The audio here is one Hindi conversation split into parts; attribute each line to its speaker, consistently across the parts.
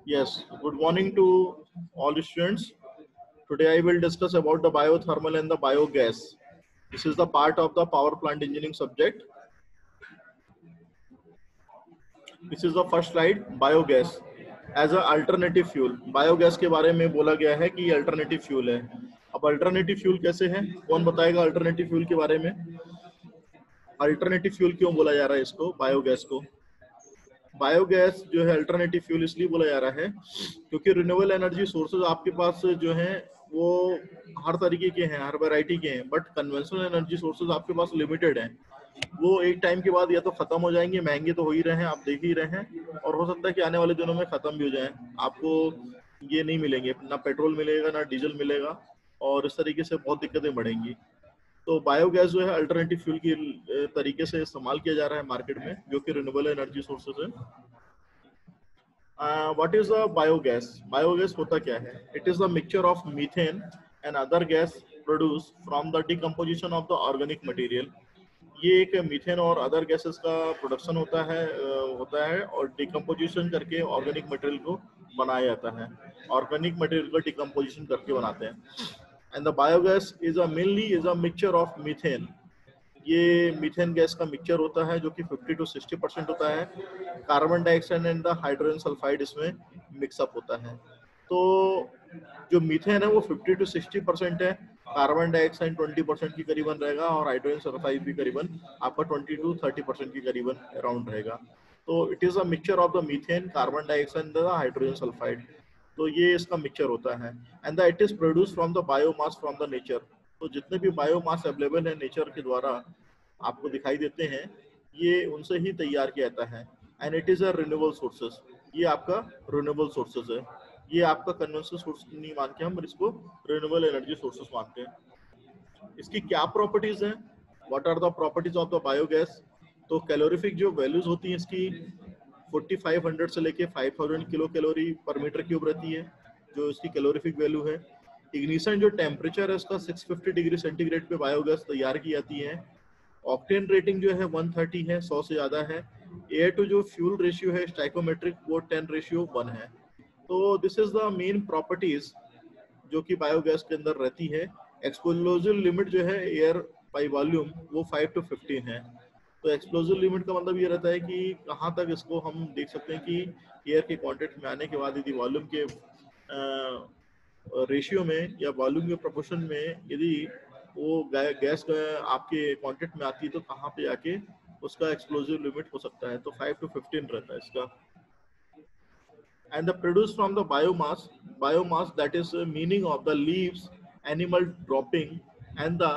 Speaker 1: Yes, good morning to all the students. Today I will discuss about the biothermal and the biogas. This is the part of the power plant engineering subject. This is the first slide, biogas as a alternative fuel. Biogas के बारे में बोला गया है कि ये अल्टरनेटिव फ्यूल है. अब अल्टरनेटिव फ्यूल कैसे है, कौन बताएगा अल्टरनेटिव फ्यूल के बारे में? अल्टरनेटिव फ्यूल क्यों बोला जा रहा है इसको, बायोगैस को? बायोगैस जो है अल्टरनेटिव फ्यूल इसलिए बोला जा रहा है क्योंकि रिन्यूएबल एनर्जी सोर्सेज आपके पास जो हैं वो हर तरीके के हैं, हर वैरायटी के हैं, बट कन्वेंशनल एनर्जी सोर्सेज आपके पास लिमिटेड हैं. वो एक टाइम के बाद या तो खत्म हो जाएंगे, महंगे तो हो ही रहे हैं, आप देख ही रहे हैं, और हो सकता है कि आने वाले दिनों में खत्म भी हो जाए. आपको ये नहीं मिलेंगे, ना पेट्रोल मिलेगा ना डीजल मिलेगा, और इस तरीके से बहुत दिक्कतें बढ़ेंगी. तो बायोगैस जो है अल्टरनेटिव फ्यूल की तरीके से इस्तेमाल किया जा रहा है मार्केट में, जो कि रिन्यूएबल एनर्जी सोर्सेज है. What is a biogas? Biogas होता क्या है? It is the mixture of methane and other gas produce from the decomposition of the organic material. ये एक मीथेन और अदर गैसेस का प्रोडक्शन होता है और डिकम्पोजिशन करके ऑर्गेनिक मटेरियल को बनाया जाता है. ऑर्गेनिक मटेरियल को डिकम्पोजिशन करके बनाते हैं. And the biogas is a mainly is a mixture of methane. ये मीथेन गैस का मिक्सचर होता है जो कि 50 to 60% होता है. Carbon dioxide and the hydrogen sulphide इसमें मिक्सअप होता है. तो जो मीथेन है वो 50 to 60% है, कार्बन डाइऑक्साइड 20% की करीबन रहेगा, और हाइड्रोजन सल्फाइड भी करीबन आपका 20 to 30% की करीबन अराउंड रहेगा. तो it is a mixture of the methane, carbon dioxide and the hydrogen sulphide. तो ये इसका मिक्सचर होता है. And the it is produce from the biomass from the nature. तो जितने भी बायोमास अवेलेबल है नेचर के द्वारा आपको दिखाई देते हैं, ये उनसे ही तैयार किया जाता है. And it is a renewable sources. ये आपका रिन्यूएबल सोर्सेस है. ये आपका कन्वेंशनल सोर्स नहीं मान के हम इसको रिन्यूएबल एनर्जी सोर्सेस मानते हैं. इसकी क्या प्रॉपर्टीज हैं? What are the properties of the biogas? तो कैलोरीफिक जो वैल्यूज होती हैं इसकी 4500 से लेके 5000 kilo calorie per metre cube रहती है, जो इसकी कैलोरीफिक वैल्यू है. इग्निशन जो टेम्परेचर है उसका 650 डिग्री सेंटीग्रेड पे बायोगैस तैयार की जाती है. ऑक्टेन रेटिंग जो है 130 है, 100 से ज्यादा है. एयर टू जो फ्यूल रेशियो है स्टाइकोमेट्रिक वो 10:1 है. तो this is the main properties जो कि बायोगैस के अंदर रहती है. एक्सप्लोजिव लिमिट जो है एयर बाई वॉल्यूम वो 5 to 15 है. तो एक्सप्लोजिव लिमिट का मतलब ये रहता है कि कहाँ तक इसको हम देख सकते हैं कि एयर के कांटेक्ट में आने के बाद यदि वॉल्यूम के रेशियो में या वॉल्यूम के प्रोपोर्शन में यदि वो गैस आपके कांटेक्ट में आती है तो कहाँ पे आके उसका एक्सप्लोजिव लिमिट हो सकता है. तो 5 to 15 रहता है इसका. And the produce from the biomass that is meaning of the leaves, animal dropping and the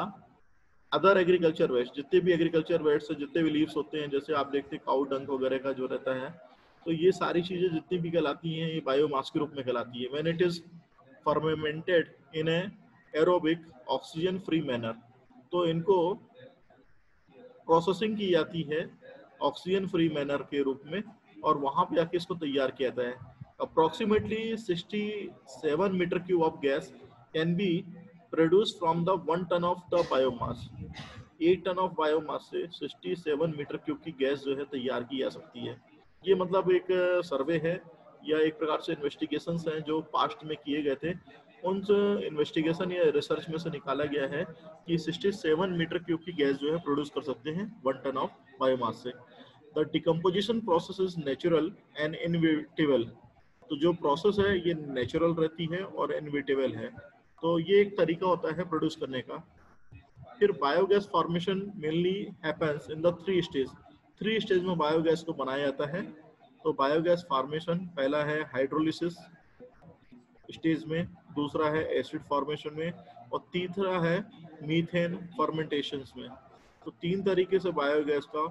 Speaker 1: other agriculture waste. जितने भी एग्रीकल्चर वेस्ट जितने भी लीव्स होते हैं, जैसे आप देखते हैं काउ डंग वगैरह का जो रहता है, तो ये सारी चीजें जितनी भी कहलाती हैं ये बायोमास के रूप में कहलाती है. When it is fermented in A aerobic oxygen free manner. तो इनको प्रोसेसिंग की जाती है ऑक्सीजन फ्री मैनर के रूप में, और वहां पे आके इसको तैयार किया जाता है. Approximately 67 metre cube of gas can be produce from the 1 ton of the biomass. 1 ton of biomass से 67 मीटर क्यूब की गैस जो है तैयार की जा सकती है. ये मतलब एक सर्वे है या एक प्रकार से इन्वेस्टिगेशंस हैं जो पास्ट में किए गए थे. उन इन्वेस्टिगेशन या रिसर्च में से निकाला गया है कि 67 मीटर क्यूब की गैस जो है प्रोड्यूस कर सकते हैं 1 टन ऑफ बायोमास से. The decomposition process is natural and inevitable. तो जो प्रोसेस है ये नेचुरल रहती है और इनविटेबल है. तो ये एक तरीका होता है प्रोड्यूस करने का. फिर biogas formation mainly happens in the 3 stage. 3 stage में बायोगैस को बनाया जाता है. तो बायोगैस फॉर्मेशन पहला है हाइड्रोलिसिस स्टेज में, दूसरा है एसिड फॉर्मेशन में, और तीसरा है मीथेन फर्मेंटेशन में. तो 3 तरीके से बायोगैस का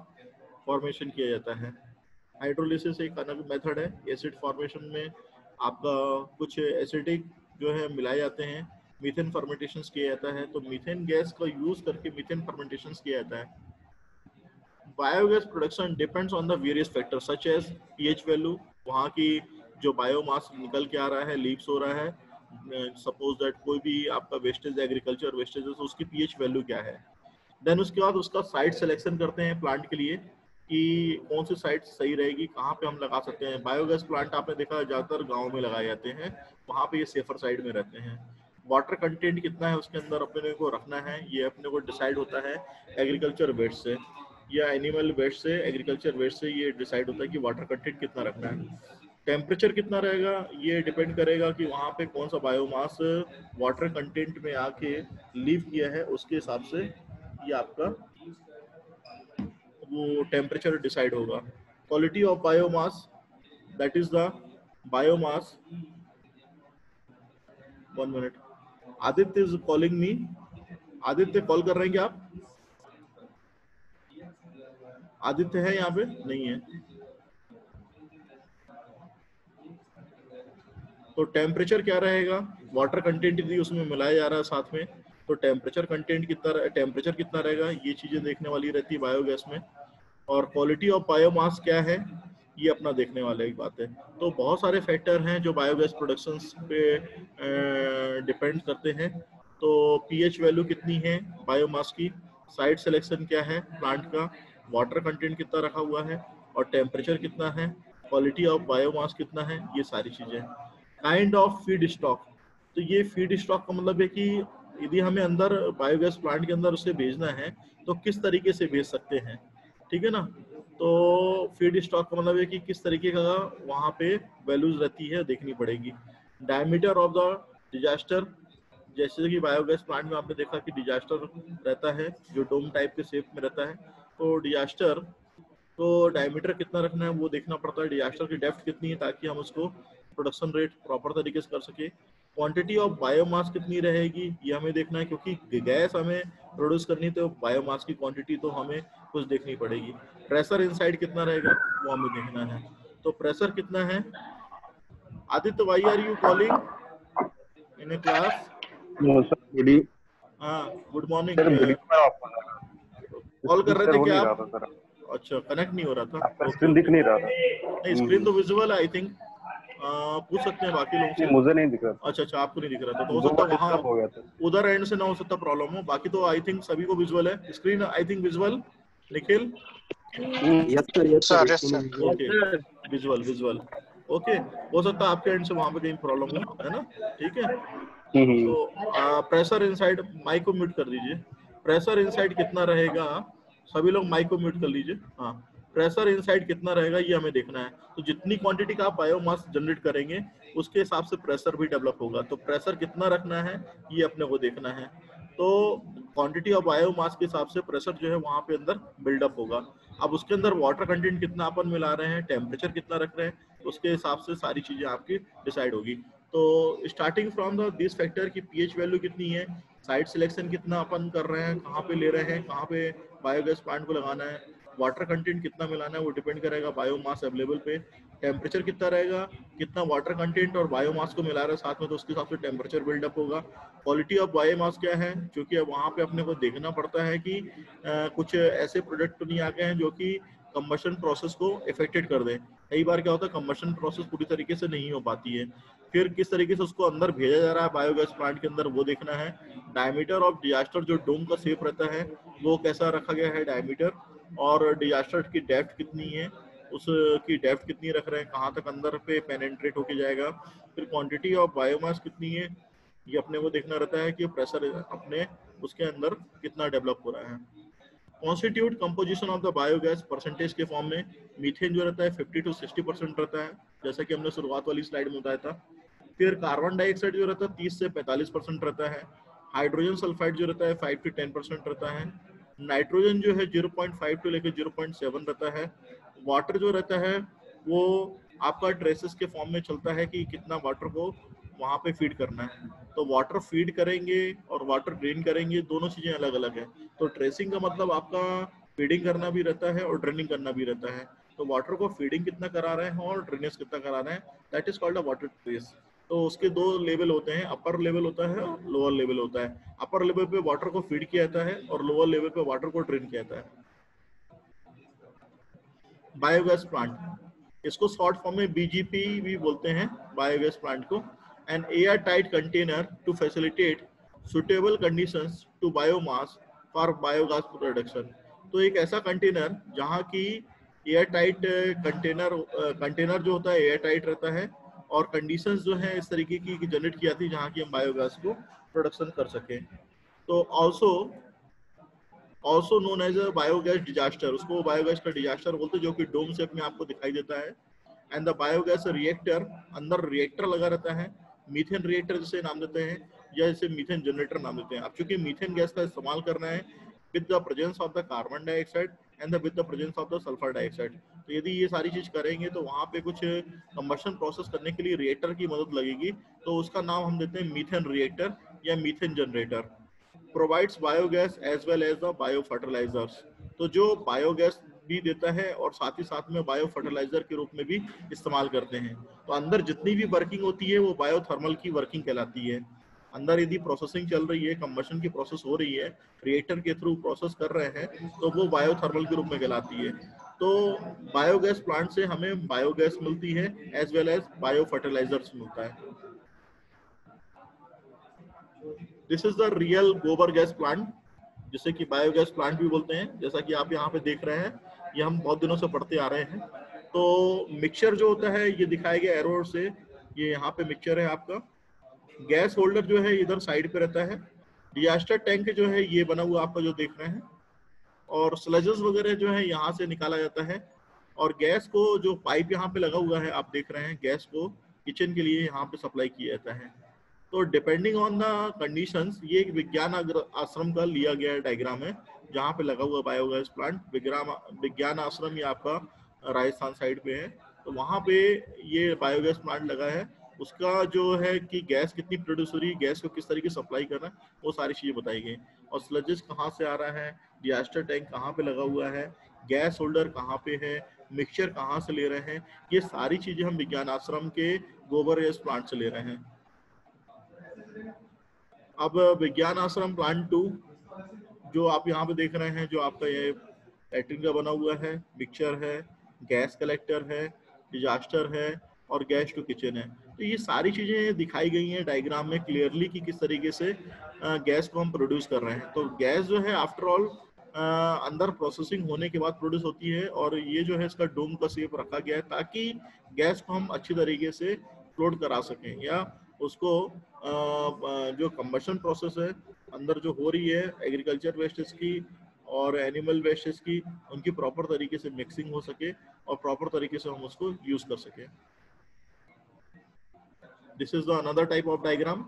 Speaker 1: फॉर्मेशन किया जाता है. हाइड्रोलिसिस एक अलग मेथड है. एसिड फॉर्मेशन में आपका कुछ एसिडिक जो है मिलाए जाते हैं. मीथेन फर्मेंटेशन किया जाता है. तो मीथेन गैस का यूज करके मीथेन फर्मेंटेशन किया जाता है. Biogas production depends on the various factors such as pH value. वहाँ की जो बायोमास निकल के आ रहा है, लीव्स हो रहा है, सपोज दैट कोई भी आपका वेस्टेज एग्रीकल्चर वेस्टेज है तो उसकी पीएच वैल्यू क्या है. देन उसके बाद उसका साइट सिलेक्शन करते हैं प्लांट के लिए कि कौन सी साइट सही रहेगी, कहाँ पे हम लगा सकते हैं। बायोगैस प्लांट आपने देखा ज्यादातर गाँव में लगाए जाते हैं, वहाँ पे ये सेफर साइड में रहते हैं। वाटर कंटेंट कितना है उसके अंदर अपने को रखना है, ये अपने को डिसाइड होता है एग्रीकल्चर वेस्ट से या एनिमल वेस्ट से, एग्रीकल्चर वेस्ट से ये डिसाइड होता है कि वाटर कंटेंट कितना रखना है। टेम्परेचर कितना रहेगा ये डिपेंड करेगा कि वहाँ पे कौन सा बायोमास वाटर कंटेंट में आके लीव किया है, उसके हिसाब से ये आपका वो टेम्परेचर डिसाइड होगा। Quality of biomass, that is the biomass. 1 minute, Aditya is calling me. Aditya call कर रहे हैं क्या आप? आदित्य है यहाँ पे? नहीं है। तो टेम्परेचर क्या रहेगा, वाटर कंटेंट यदि उसमें मिलाया जा रहा है साथ में, तो टेम्परेचर कंटेंट कितना, टेम्परेचर कितना रहेगा, ये चीजें देखने वाली रहती है बायोगैस में। और क्वालिटी ऑफ बायोमास क्या है, ये अपना देखने वाले एक बात है। तो बहुत सारे फैक्टर हैं जो बायोगैस प्रोडक्शन पे डिपेंड करते हैं। तो पीएच वैल्यू कितनी है बायोमास की, साइट सिलेक्शन क्या है प्लांट का, वाटर कंटेंट कितना रखा हुआ है, और टेम्परेचर कितना है, क्वालिटी ऑफ बायोमास कितना है, ये सारी चीजें। काइंड ऑफ फीड स्टॉक, तो ये फीड स्टॉक का मतलब है कि यदि हमें अंदर बायोगैस प्लांट के अंदर उसे भेजना है तो किस तरीके से भेज सकते हैं, ठीक है ना। तो फीड स्टॉक का मतलब है कि किस तरीके का वहाँ पे वैल्यूज रहती है देखनी पड़ेगी। डायमीटर ऑफ द डिजास्टर, जैसे कि बायोगैस प्लांट में आपने देखा कि डिजास्टर रहता है जो डोम टाइप के शेप में रहता है, तो डिजास्टर तो डायमीटर कितना रखना है वो देखना पड़ता है, डिजास्टर की डेप्थ कितनी है ताकि हम उसको प्रोडक्शन रेट प्रॉपर तरीके से कर सके। क्वांटिटी ऑफ बायोमास कितनी रहेगी ये हमें देखना है, क्योंकि गैस हमें प्रोड्यूस करनी तो बायोमास की क्वांटिटी तो हमें कुछ देखनी पड़ेगी। प्रेशर इनसाइड कितना रहेगा वो हमें देखना है। तो प्रेशर कितना है, Aditya why are you calling in a class?
Speaker 2: No sir, good
Speaker 1: हाँ गुड मॉर्निंग।
Speaker 2: सर,
Speaker 1: कॉल कर रहे थे
Speaker 2: हो
Speaker 1: क्या
Speaker 2: नहीं रहा
Speaker 1: आप?
Speaker 2: था सर,
Speaker 1: अच्छा कनेक्ट नहीं हो रहा था,
Speaker 2: आपका
Speaker 1: ओके
Speaker 2: स्क्रीन दिख
Speaker 1: ओके।
Speaker 2: नहीं रहा था।
Speaker 1: नहीं स्क्रीन तो विजुअल है आई थिंक, पूछ सकते हैं बाकी लोगों
Speaker 2: नहीं,
Speaker 1: से।
Speaker 2: मुझे नहीं दिख रहा था,
Speaker 1: अच्छा अच्छा आपको नहीं दिख रहा था, तो हो
Speaker 2: 2
Speaker 1: सकता
Speaker 2: बार
Speaker 1: है वहाँ
Speaker 2: डिस्टर्ब हो गया था।
Speaker 1: उधर एंड से ना हो सकता प्रॉब्लम हो, बाकी तो आई थिंक सभी को विजुअल है screen, I think visual. Nikhil?
Speaker 3: Yes sir yes sir.
Speaker 1: Okay visual visual, okay. हो सकता है आपके एंड से वहाँ पे कहीं प्रॉब्लम हो, है ना, ठीक है। तो प्रेशर इनसाइड, माइक को म्यूट कर दीजिए। प्रेशर इनसाइड कितना रहेगा, सभी लोग माइक को म्यूट कर लीजिए। हाँ, प्रेशर इनसाइड कितना रहेगा ये हमें देखना है। तो जितनी क्वांटिटी का आप बायोमास जनरेट करेंगे उसके हिसाब से प्रेशर भी डेवलप होगा, तो प्रेशर कितना रखना है ये अपने को देखना है। तो क्वांटिटी ऑफ बायोमास के हिसाब से प्रेशर जो है वहाँ पे अंदर बिल्डअप होगा। अब उसके अंदर वाटर कंटेंट कितना अपन मिला रहे हैं, टेम्परेचर कितना रख रहे हैं, उसके हिसाब से सारी चीजें आपकी डिसाइड होगी। तो starting from the this factor की पीएच वैल्यू कितनी है, साइट सिलेक्शन कितना अपन कर रहे हैं, कहाँ पे ले रहे हैं, कहाँ पे बायोगैस प्लांट को लगाना है, वाटर कंटेंट कितना मिलाना है वो डिपेंड करेगा बायोमास अवेलेबल पे, टेम्परेचर कितना रहेगा, कितना वाटर कंटेंट और बायोमास को मिला रहा है साथ में, तो उसके हिसाब से टेम्परेचर बिल्डअप होगा। क्वालिटी ऑफ बायोमास क्या है, क्योंकि अब वहाँ पे अपने को देखना पड़ता है कि कुछ ऐसे प्रोडक्ट तो नहीं आ गए हैं जो कि कंबशन प्रोसेस को इफेक्टेड कर दें। कई बार क्या होता है कंबशन प्रोसेस पूरी तरीके से नहीं हो पाती है, फिर किस तरीके से उसको अंदर भेजा जा रहा है बायोगैस प्लांट के अंदर वो देखना है। डायमीटर ऑफ डिजास्टर, जो डोम का शेप रहता है वो कैसा रखा गया है डायमीटर, और डिजास्टर की डेप्थ कितनी है, उसकी डेप्थ कितनी रख रहे हैं, कहाँ तक अंदर पे पेनेट्रेट होके जाएगा। फिर क्वांटिटी ऑफ बायोमास कितनी है ये अपने को देखना रहता है कि प्रेशर अपने उसके अंदर कितना डेवलप हो रहा है। Constitute composition of the biogas percentage के फॉर्म में मीथेन जो रहता है 50 to 60% रहता है, जैसा कि हमने शुरुआत वाली स्लाइड में बताया था। फिर कार्बन डाइऑक्साइड जो रहता है 30 से 45% रहता है। हाइड्रोजन सल्फाइड जो रहता है 5 to 10% रहता है। नाइट्रोजन जो है 0.5 to लेकर 0.7 रहता है। वाटर जो रहता है वो आपका ट्रेसेस के फॉर्म में चलता है कि कितना वाटर को वहाँ पे फीड करना है। तो वाटर फीड करेंगे और वाटर ड्रेन करेंगे, दोनों चीजें अलग अलग है। तो ट्रेसिंग का मतलब आपका फीडिंग करना भी रहता है और ड्रेनिंग करना भी रहता है। तो वाटर को फीडिंग कितना करा रहे हैं और ड्रेनेज कितना करा रहे हैं, that is called a water trace. तो उसके 2 लेवल होते हैं, अपर लेवल होता है और लोअर लेवल होता है। अपर लेवल पे वाटर को फीड किया जाता है और लोअर लेवल पे वाटर को ड्रेन किया जाता है। बायोगैस प्लांट, इसको शॉर्ट फॉर्म में बीजीपी भी बोलते हैं बायोगैस प्लांट को। An air tight container to facilitate suitable conditions to biomass for biogas production. तो एक ऐसा कंटेनर जहाँ की एयर टाइट कंटेनर जो होता है एयर टाइट रहता है, और कंडीशंस जो है इस तरीके की जनरेट की जाती है जहाँ की हम बायोगैस को प्रोडक्शन कर सकें। तो also known as a biogas digester, उसको बायोगैस का डिजास्टर बोलते हैं, जो कि डोम शेप में आपको दिखाई देता है। एंड द बायोगैस रिएक्टर, अंदर रिएक्टर लगा रहता है, मीथेन रिएक्टर जिसे नाम देते हैं, या इसे मीथेन जनरेटर नाम देते हैं। अब चूंकि मीथेन गैस का इस्तेमाल करना है with the presence of the carbon dioxide and with the presence of the sulphur dioxide, तो यदि ये सारी चीज करेंगे तो वहां पे कुछ कंबशन प्रोसेस करने के लिए रिएक्टर की मदद लगेगी, तो उसका नाम हम देते हैं मीथेन रिएक्टर या methane generator. Provides biogas as well as the bio fertilisers, तो जो बायोगैस भी देता है और साथ ही साथ में बायो फर्टिलाइजर के रूप में भी इस्तेमाल करते हैं। तो अंदर जितनी भी वर्किंग होती है वो बायोथर्मल की वर्किंग कहलाती है। अंदर यदि प्रोसेसिंग चल रही है, कंबशन की प्रोसेस हो रही है, रिएक्टर के थ्रू प्रोसेस कर रहे हैं, तो वो बायोथर्मल के रूप में कहलाती है। तो बायोगैस प्लांट से हमें बायोगैस मिलती है as well as bio fertilisers मिलता है। This is the real gobar gas plant, जिसे कि बायोगैस प्लांट भी बोलते हैं। जैसा कि आप यहाँ पे देख रहे हैं, ये हम बहुत दिनों से पढ़ते आ रहे हैं। तो मिक्सचर जो होता है ये दिखाया गया एरो से, ये यहाँ पे मिक्सचर है आपका। गैस होल्डर जो है इधर साइड पे रहता है। डिजास्टर टैंक जो है ये बना हुआ आपका जो देख रहे हैं, और स्लजेस वगैरह जो है यहाँ से निकाला जाता है। और गैस को जो पाइप यहाँ पे लगा हुआ है आप देख रहे हैं, गैस को किचन के लिए यहाँ पे सप्लाई किया जाता है। तो डिपेंडिंग ऑन द कंडीशंस, ये एक विज्ञान आश्रम का लिया गया डायग्राम है जहाँ पे लगा हुआ बायोगैस प्लांट। विज्ञान आश्रम ये आपका राजस्थान साइड पे है, तो वहाँ पे ये बायोगैस प्लांट लगा है। उसका जो है कि गैस कितनी प्रोड्यूस हो रही है, गैस को किस तरीके से सप्लाई करना है, वो सारी चीजें बताई गई। और स्लजेस कहाँ से आ रहा है, डिजास्टर टैंक कहाँ पे लगा हुआ है, गैस होल्डर कहाँ पे है, मिक्सचर कहाँ से ले रहे हैं, ये सारी चीजें हम विज्ञान आश्रम के गोबर गैस प्लांट से ले रहे हैं। अब विज्ञान आश्रम प्लांट 2 जो आप यहाँ पे देख रहे हैं, जो आपका ये लैट्रिन का बना हुआ है, मिक्सचर है, गैस कलेक्टर है, डिजास्टर है, और गैस टू किचन है। तो ये सारी चीजें दिखाई गई हैं डायग्राम में क्लियरली कि किस तरीके से गैस को हम प्रोड्यूस कर रहे हैं। तो गैस जो है आफ्टर ऑल अंदर प्रोसेसिंग होने के बाद प्रोड्यूस होती है, और ये जो है इसका डोम का शेप रखा गया है ताकि गैस को हम अच्छी तरीके से फ्लोट करा सकें, या उसको जो कंबशन प्रोसेस है अंदर जो हो रही है एग्रीकल्चर वेस्टेज की और एनिमल वेस्टेज की, उनकी प्रॉपर तरीके से मिक्सिंग हो सके और प्रॉपर तरीके से हम उसको यूज कर सके। This is the another type of diagram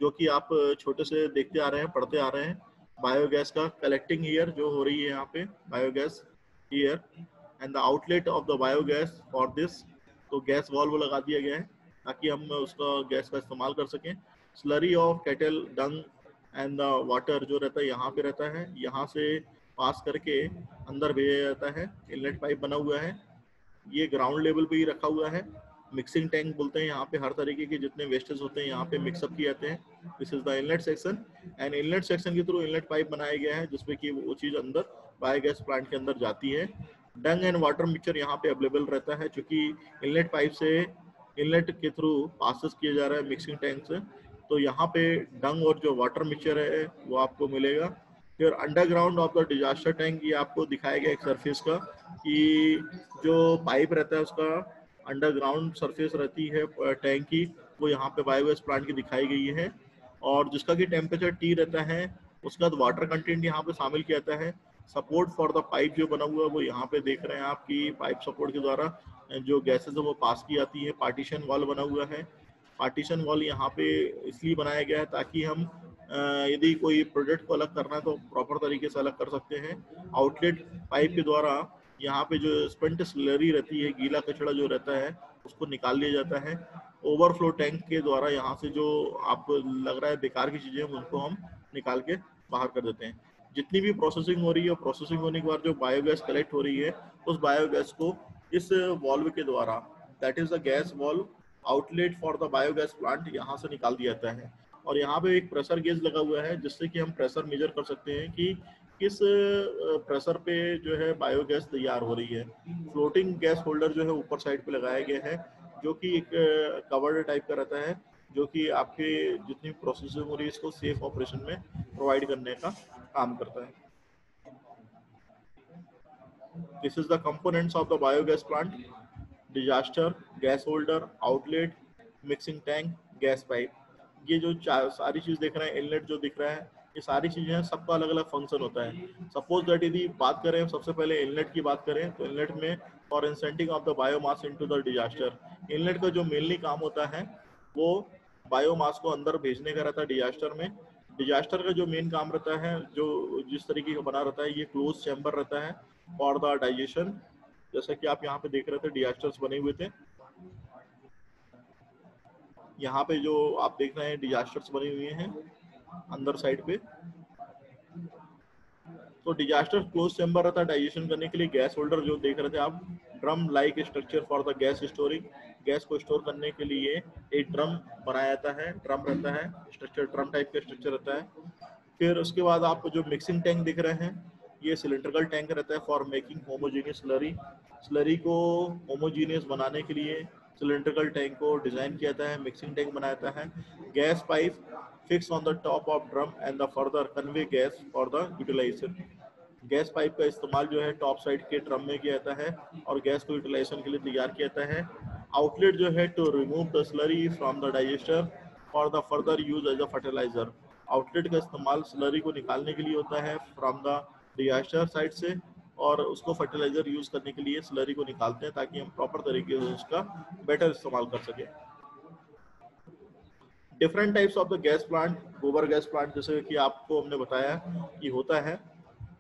Speaker 1: जो कि आप छोटे से देखते आ रहे हैं, पढ़ते आ रहे हैं। बायोगैस का कलेक्टिंग ईयर जो हो रही है यहाँ पे, biogas year and the outlet of the biogas for this. तो गैस वॉल्व लगा दिया गया है ताकि हम उसका गैस का इस्तेमाल कर सकें। Slurry of kettle Dang and the water जो रहता है यहाँ पे रहता है, यहाँ से पास करके अंदर भेजा जाता है। इनलेट पाइप बना हुआ है, ये ग्राउंड लेवल पे ही रखा हुआ है। मिक्सिंग टैंक बोलते हैं, यहाँ पे हर तरीके के जितने वेस्टेज होते हैं यहाँ पे मिक्सअप किए जाते हैं। This is the inlet section, and inlet section के थ्रू इनलेट पाइप बनाया गया है जिसमें कि वो चीज़ अंदर बायोगैस प्लांट के अंदर जाती है। डंग एंड वाटर मिक्सचर यहाँ पे अवेलेबल रहता है, चूंकि इनलेट पाइप से इनलेट के थ्रू पासेस किया जा रहा है मिक्सिंग टैंक से, तो यहाँ पे डंग और जो वाटर मिक्सचर है वो आपको मिलेगा। फिर underground of the disaster tank, ये आपको दिखाया गया एक सरफेस का कि जो पाइप रहता है उसका अंडरग्राउंड सरफेस रहती है टैंक की, वो यहाँ पे बायोगैस प्लांट की दिखाई गई है। और जिसका कि टेम्परेचर टी रहता है, उसका वाटर कंटेंट यहाँ पे शामिल किया जाता है। सपोर्ट फॉर द पाइप जो बना हुआ है वो यहाँ पे देख रहे हैं आप कि पाइप सपोर्ट के द्वारा जो गैसेज है वो पास की जाती है। पार्टीशन वॉल बना हुआ है, पार्टीशन वॉल यहाँ पे इसलिए बनाया गया है ताकि हम यदि कोई प्रोडक्ट को अलग करना है तो प्रॉपर तरीके से अलग कर सकते हैं। आउटलेट पाइप के द्वारा यहाँ पे जो स्पेंट स्लरी रहती है, गीला कचरा जो रहता है, उसको निकाल लिया जाता है। ओवरफ्लो टैंक के द्वारा यहाँ से जो आपको लग रहा है बेकार की चीजें उनको हम निकाल के बाहर कर देते हैं। जितनी भी प्रोसेसिंग हो रही है, प्रोसेसिंग होने के बाद जो बायोगैस कलेक्ट हो रही है, उस बायोगैस को इस वॉल्व के द्वारा, that is the gas valve outlet for the biogas plant, यहाँ से निकाल दिया जाता है। और यहाँ पे एक प्रेशर गेज लगा हुआ है जिससे कि हम प्रेशर मेजर कर सकते हैं कि किस प्रेशर पे जो है बायोगैस तैयार हो रही है। फ्लोटिंग गैस होल्डर जो है ऊपर साइड पे लगाया गया है, जो कि एक कवर्ड टाइप का रहता है, जो कि आपके जितनी प्रोसेसिंग हो रही है इसको सेफ ऑपरेशन में प्रोवाइड करने का काम करता है। This is the components of the biogas plant: digester, gas holder, outlet, mixing tank, gas pipe. ये जो सारी चीज देख रहे हैं, इनलेट जो दिख रहा है, ये सारी चीजें हैं, सबका अलग अलग फंक्शन होता है। सपोज दैट यदि बात करें सबसे पहले इनलेट की बात करें, तो इनलेट में for inserting of the biomass into the digester, inlet का जो मेनली काम होता है वो बायोमास को अंदर भेजने का रहता है डिजास्टर में। डिजास्टर का जो मेन काम रहता है, जो जिस तरीके का बना रहता है, ये क्लोज चैम्बर रहता है फॉर द डाइजेशन। जैसा कि आप यहाँ पे देख रहे थे, डिजास्टर्स बने हुए थे। यहाँ पे जो आप देख रहे हैं डिजास्टर्स बने हुए हैं अंदर साइड पे। तो डिजास्टर क्लोज चैम्बर रहता है डाइजेशन करने के लिए। गैस होल्डर जो देख रहे थे आप, drum like structure for the gas storing, gas को स्टोर करने के लिए एक ड्रम बनाया जाता है, ड्रम रहता है, स्ट्रक्चर ड्रम टाइप का स्ट्रक्चर रहता है। फिर उसके बाद आपको जो मिक्सिंग टैंक दिख रहे हैं, ये सिलेंड्रिकल टैंक रहता है for making homogeneous slurry. Slurry को होमोजीनियस बनाने के लिए सिलेंड्रिकल टैंक को डिजाइन किया जाता है, मिक्सिंग टैंक बनाया जाता है। Gas pipe fix on the top of drum and the further convey gas for the utilisation. Gas pipe का इस्तेमाल जो है टॉप साइड के ड्रम में किया जाता है और गैस को यूटिलाइजेशन के लिए तैयार किया जाता है। आउटलेट जो है to remove the slurry from the digester for the further use as a fertiliser. Outlet का इस्तेमाल स्लरी को निकालने के लिए होता है फ्रॉम द डिजास्टर साइड से, और उसको फर्टिलाइजर यूज करने के लिए स्लरी को निकालते हैं ताकि हम प्रॉपर तरीके से उसका बेटर इस्तेमाल कर सकें। Different types of the gas plant, गोबर गैस प्लांट जैसे कि आपको हमने बताया कि होता है,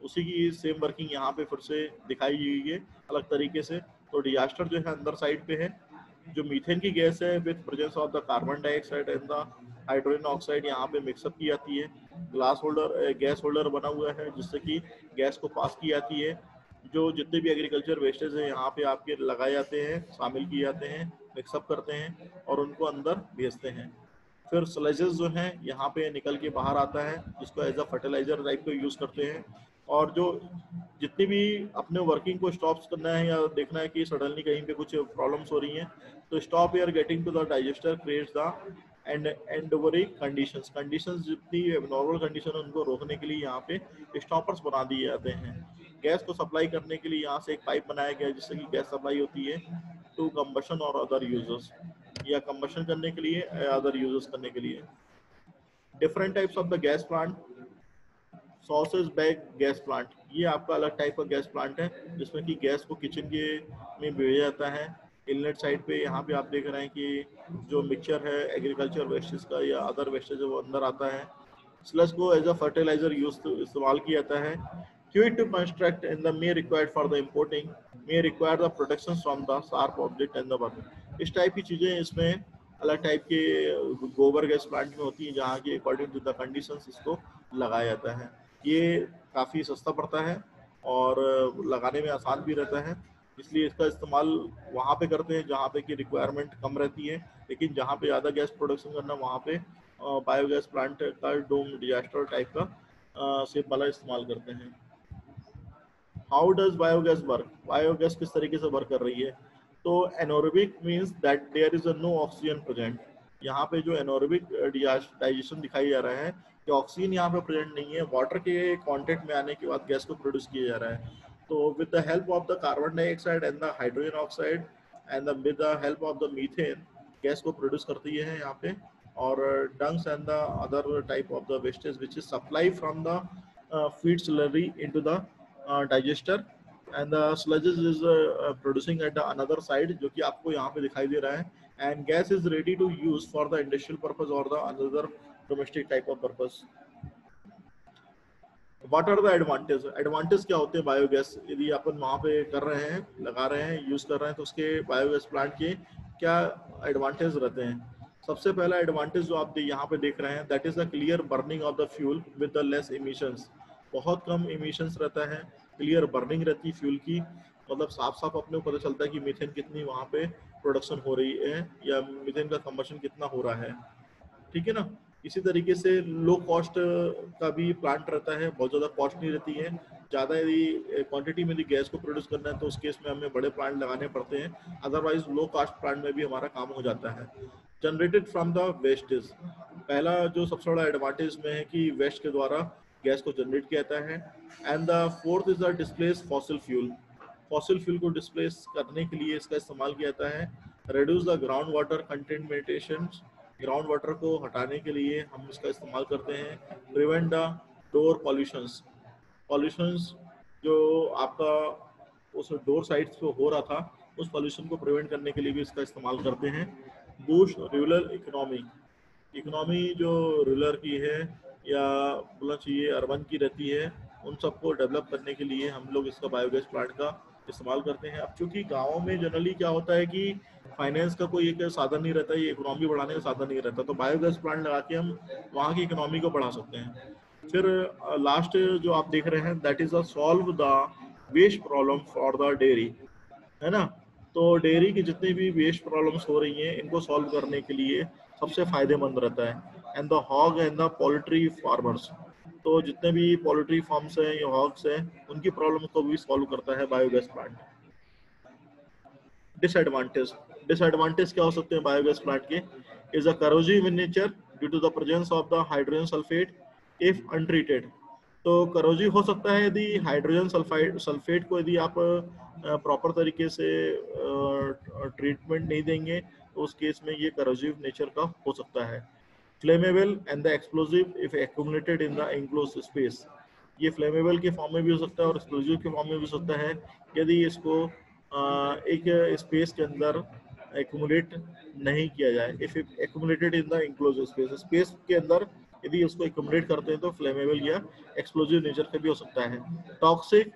Speaker 1: उसी की सेम वर्किंग यहाँ पे फिर से दिखाई गई है अलग तरीके से। तो डिजास्टर जो है अंदर साइड पे है, जो मीथेन की गैस है with presence of the carbon dioxide and the hydrogen oxide यहाँ पे मिक्सअप की जाती है। ग्लास होल्डर, गैस होल्डर बना हुआ है जिससे कि गैस को पास की जाती है। जो जितने भी एग्रीकल्चर वेस्टेज है यहाँ पे आपके लगाए जाते हैं, शामिल किए जाते हैं, मिक्सअप करते हैं और उनको अंदर भेजते हैं। फिर स्लजेस जो हैं यहाँ पे निकल के बाहर आता है, जिसको एज अ फर्टिलाइजर टाइप को यूज करते हैं। और जो जितनी भी अपने वर्किंग को स्टॉप करना है या देखना है कि सडनली कहीं पे कुछ प्रॉब्लम्स हो रही हैं, तो stop air getting to the digester creates the एंडोवरी कंडीशंस। कंडीशंस जितनी नॉर्मल कंडीशन है उनको रोकने के लिए यहाँ पे स्टॉपर्स बना दिए जाते हैं। गैस को सप्लाई करने के लिए यहाँ से एक पाइप बनाया गया है जिससे कि गैस सप्लाई होती है टू कंबशन और अदर यूजर्स, या कंबशन करने के लिए अदर यूजर्स करने के लिए। Different types of the gas plant. Sausage bag gas plant, ये आपका अलग टाइप का गैस प्लांट है जिसमें कि गैस को किचन के में भेजा जाता है। इनलेट साइड पे यहाँ पे आप देख रहे हैं कि जो मिक्सचर है एग्रीकल्चर वेस्टेज का या अदर वेस्टेज है वो अंदर आता है। स्लज को एज अ फर्टिलाइजर यूज इस्तेमाल किया जाता है। Fluid to construct and the may required for the importing may require the protections from the sharp object and the burn। इस टाइप की चीजें इसमें अलग टाइप के गोबर गैस प्लांट में होती है जहाँ की अकॉर्डिंग टू द कंडीशंस इसको लगाया जाता है। ये काफ़ी सस्ता पड़ता है और लगाने में आसान भी रहता है, इसलिए इसका इस्तेमाल वहाँ पे करते हैं जहाँ पे की रिक्वायरमेंट कम रहती है। लेकिन जहाँ पे ज़्यादा गैस प्रोडक्शन करना वहाँ पे बायोगैस प्लांट का डोम डिजास्टर टाइप का शेप वाला इस्तेमाल करते हैं। How does biogas work, biogas किस तरीके से वर्क कर रही है? तो anaerobic means that there is a no oxygen present. यहाँ पे जो एनोरोबिक डाइजेशन दिखाई जा रहा है कि ऑक्सीजन यहाँ पे प्रेजेंट नहीं है, वाटर के कांटेक्ट में आने के बाद गैस को प्रोड्यूस किया जा रहा है। तो with the help of the carbon dioxide and the hydrogen oxide and with the help of the methane, gas को प्रोड्यूस करती है यहाँ पे। और dungs and the other type of the wastage which is supply from the feed slurry into the digester and the sludges is producing at the another side जो कि आपको यहाँ पे दिखाई दे रहा है। and gas is ready to use for the industrial purpose or the another domestic type of purpose। what are the advantage, advantage क्या होते हैं बायोगैस यदि अपन वहाँ पे कर रहे हैं, लगा रहे हैं, यूज कर रहे हैं, तो उसके बायोगैस प्लांट के क्या एडवांटेज रहते हैं? सबसे पहला एडवांटेज जो आप यहाँ पे देख रहे हैं, that is the clear burning of the fuel with the less emissions. बहुत कम इमिशंस रहता है, क्लियर बर्निंग रहती है फ्यूल की, मतलब साफ साफ अपने को पता चलता है कि मीथेन कितनी वहाँ पे प्रोडक्शन हो रही है या मीथेन का कंबशन कितना हो रहा है। ठीक है ना? इसी तरीके से लो कॉस्ट का भी प्लांट रहता है, बहुत ज़्यादा कॉस्ट नहीं रहती है। ज़्यादा यदि क्वांटिटी में यदि गैस को प्रोड्यूस करना है तो उस केस में हमें बड़े प्लांट लगाने पड़ते हैं, अदरवाइज लो कॉस्ट प्लांट में भी हमारा काम हो जाता है। जनरेटेड फ्रॉम द वेस्टेज, पहला जो सबसे बड़ा एडवांटेज में है कि वेस्ट के द्वारा गैस को जनरेट किया जाता है। And the fourth is the displace fossil fuel, fossil fuel को डिस्प्लेस करने के लिए इसका इस्तेमाल किया जाता है। Reduce the ground water contamination, ground water को हटाने के लिए हम इसका इस्तेमाल करते हैं। Prevent the door pollutions, pollutions जो आपका उस डोर साइड्स पे हो रहा था उस पॉल्यूशन को प्रिवेंट करने के लिए भी इसका इस्तेमाल करते हैं। बूस्ट रूरल इकोनॉमी, इकोनॉमी जो रूरल की है या बोलना चाहिए अर्बन की रहती है, उन सबको डेवलप करने के लिए हम लोग इसका बायोगैस प्लांट का इस्तेमाल करते हैं। अब चूंकि गाँव में जनरली क्या होता है कि फाइनेंस का कोई एक साधन नहीं रहता, ये इकोनॉमी बढ़ाने का साधन नहीं रहता, तो बायोगैस प्लांट लगा के हम वहाँ की इकोनॉमी को बढ़ा सकते हैं। फिर लास्ट जो आप देख रहे हैं that is a solve the waste problem for the dairy, है ना। तो डेयरी की जितनी भी वेस्ट प्रॉब्लम्स हो रही हैं इनको सॉल्व करने के लिए सबसे फायदेमंद रहता है। And the hog and the poultry farmers, तो जितने भी पोल्ट्री फार्म्स हैं या हॉग्स हैं उनकी प्रॉब्लम को भी सॉल्व करता है बायोगैस प्लांट। डिसएडवांटेज, डिसएडवांटेज क्या हो सकते हैं बायोगैस प्लांट के? Is a corrosive in nature due to the presence of the hydrogen sulphate if untreated. तो करोजिव हो सकता है यदि हाइड्रोजन सल्फेट को यदि आप प्रॉपर तरीके से ट्रीटमेंट नहीं देंगे तो उस केस में ये करोजिव नेचर का हो सकता है। Flammable and the explosive if accumulated in the enclosed space, ये फ्लेमेबल के फॉर्म में भी हो सकता है और एक्सप्लोजिव के फॉर्म में भी हो सकता है यदि इसको एक स्पेस के अंदर एक्यूमुलेट नहीं किया जाए। If accumulated in the enclosed space, space के अंदर यदि उसको एक्यूमुलेट करते हैं तो फ्लेमेबल या एक्सप्लोजिव नेचर का भी हो सकता है। Toxic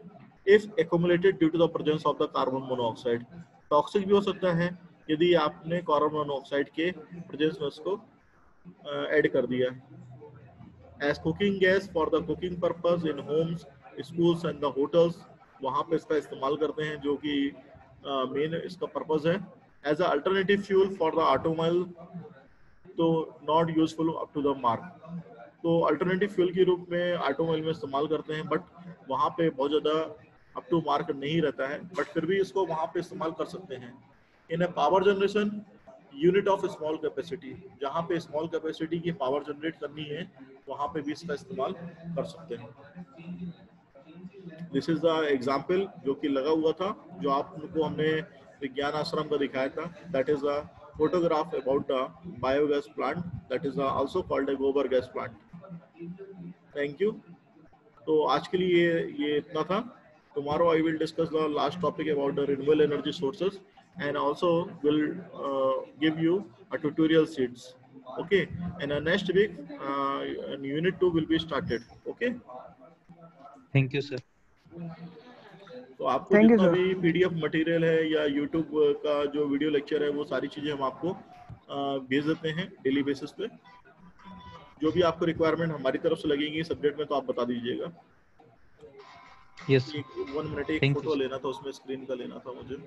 Speaker 1: if accumulated due to the presence of the carbon monoxide, toxic भी हो सकता है यदि आपने कार्बन मोनोऑक्साइड के प्रेजेंस में उसको ऐड कर दिया। As cooking gas for the cooking purpose in homes, schools and the hotels, वहाँ पे इसका इस्तेमाल करते हैं जो कि मेन इसका पर्पस है। As a alternative fuel for the automobile, तो not useful up to the mark, तो अल्टरनेटिव फ्यूल के रूप में ऑटोमोबाइल में इस्तेमाल करते हैं बट वहाँ पे बहुत ज़्यादा अप टू मार्क नहीं रहता है, बट फिर भी इसको वहाँ पे इस्तेमाल कर सकते हैं। In a power generation unit of small capacity, जहाँ पे स्मॉल कैपेसिटी की पावर जनरेट करनी है वहाँ पे भी इसका इस्तेमाल कर सकते हैं। दिस इज द एग्जाम्पल जो कि लगा हुआ था, जो आपको हमने विज्ञान आश्रम का दिखाया था, that is the photograph about the biogas plant, that is also called a गोबर गैस plant. Thank you. तो आज के लिए ये इतना था। Tomorrow I will discuss the last topic about the renewable energy sources and also will give you a tutorial sheets. Okay. And next week unit 2 will be started. Okay.
Speaker 2: Thank you, sir.
Speaker 1: तो आपको जितना भी पीडीएफ मटेरियल है या यूट्यूब का जो वीडियो लेक्चर है वो सारी चीजें हम आपको भेज देते हैं डेली बेसिस पे। जो भी आपको रिक्वायरमेंट हमारी तरफ से लगेंगी सब्जेक्ट में तो आप बता दीजिएगा।
Speaker 2: यस,
Speaker 1: 1 मिनट एक फोटो लेना था, उसमें स्क्रीन का लेना था मुझे।